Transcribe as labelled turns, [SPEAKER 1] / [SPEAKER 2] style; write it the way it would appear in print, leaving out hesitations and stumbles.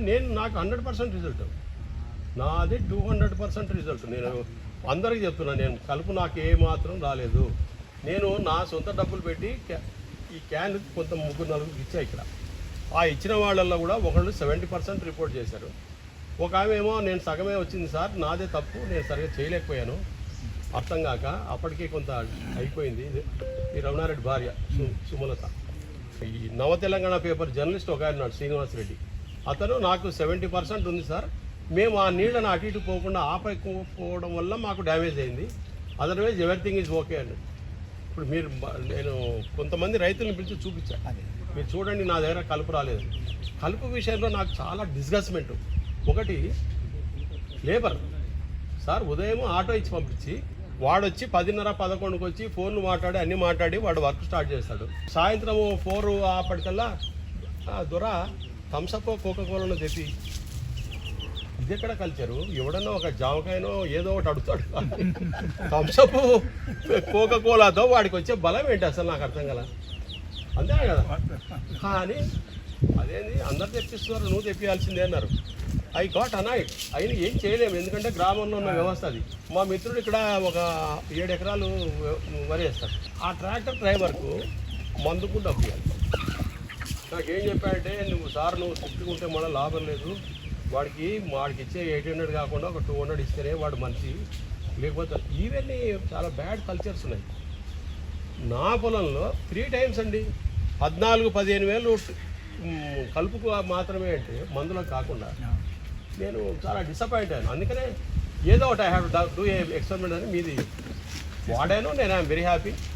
[SPEAKER 1] నేను నాకు 100% రిజల్ట్, నాది 200% రిజల్ట్. నేను అందరికీ చెప్తున్నా, నేను కలుపు నాకు ఏమాత్రం రాలేదు. నేను నా సొంత డబ్బులు పెట్టి ఈ క్యాన్ కొంత 3-4 ఇచ్చా ఇక్కడ. ఆ ఇచ్చిన వాళ్ళల్లో కూడా ఒకళ్ళు 70% రిపోర్ట్ చేశారు. ఒక ఆమె ఏమో నేను సగమే వచ్చింది సార్, నాదే తప్పు, నేను సరిగ్గా చేయలేకపోయాను అర్థం కాక. అప్పటికే కొంత అయిపోయింది. ఈ రమణారెడ్డి భార్య సుమలత, ఈ నవ తెలంగాణ పేపర్ జర్నలిస్ట్ ఒక ఆయన ఉన్నాడు శ్రీనివాస్ రెడ్డి, అతను నాకు 70% ఉంది సార్, మేము ఆ నీళ్ళని అటు ఇటు పోకుండా ఆపకపోవడం వల్ల మాకు డ్యామేజ్ అయింది, అదర్వైజ్ ఎవ్రీథింగ్ ఈజ్ ఓకే అండి. ఇప్పుడు మీరు నేను కొంతమంది రైతులను పిలిచి చూపించాను, మీరు చూడండి నా దగ్గర కలుపు రాలేదు. కలుపు విషయంలో నాకు చాలా డిస్గస్ట్మెంట్. ఒకటి లేబర్ సార్, ఉదయం ఆటో ఇచ్చి పంపించి వాడు వచ్చి 10:30-11కి వచ్చి ఫోన్లు మాట్లాడి అన్నీ మాట్లాడి వాడు వర్క్ స్టార్ట్ చేస్తాడు. సాయంత్రం 4 అప్పటికల్లా దొర థమ్సప్ కోకోకోలను తెప్పి, ఇది ఎక్కడ కల్చరు? ఎవడన్నా ఒక జామకాయనో ఏదో ఒకటి అడుగుతాడు, థమ్సప్ కోకోకోలాతో వాడికి వచ్చే బలం ఏంటి అసలు నాకు అర్థం కదా. అంతేనా కదా? కానీ అదేంది అందరు తెప్పిస్తున్నారు, నువ్వు తెప్పియాల్సిందే అన్నారు. I got annoyed. అయినా ఏం చేయలేము, ఎందుకంటే గ్రామంలో ఉన్న వ్యవస్థ అది. మా మిత్రుడు ఇక్కడ ఒక 7 ఎకరాలు వరి వేస్తాడు. ఆ ట్రాక్టర్ డ్రైవర్కు మందుకు డబ్బు ఇవ్వాలి. నాకేం చెప్పాడంటే, నువ్వు తిట్టుకుంటే మళ్ళీ లాభం లేదు, వాడికి ఇచ్చే 800 కాకుండా ఒక 200 ఇస్తేనే వాడు మనిషి, లేకపోతే ఇవన్నీ చాలా బ్యాడ్ కల్చర్స్ ఉన్నాయి. నా పొలంలో 3 టైమ్స్ అండి 14-15 వేలు కలుపుకు మాత్రమే, అంటే మందులకు కాకుండా. నేను చాలా డిసప్పాయింట్ అయ్యాను. అందుకనే ఏదో ఒకటి I have to do a experiment అని మీది వాడాను. నేను ఐఎమ్ వెరీ హ్యాపీ.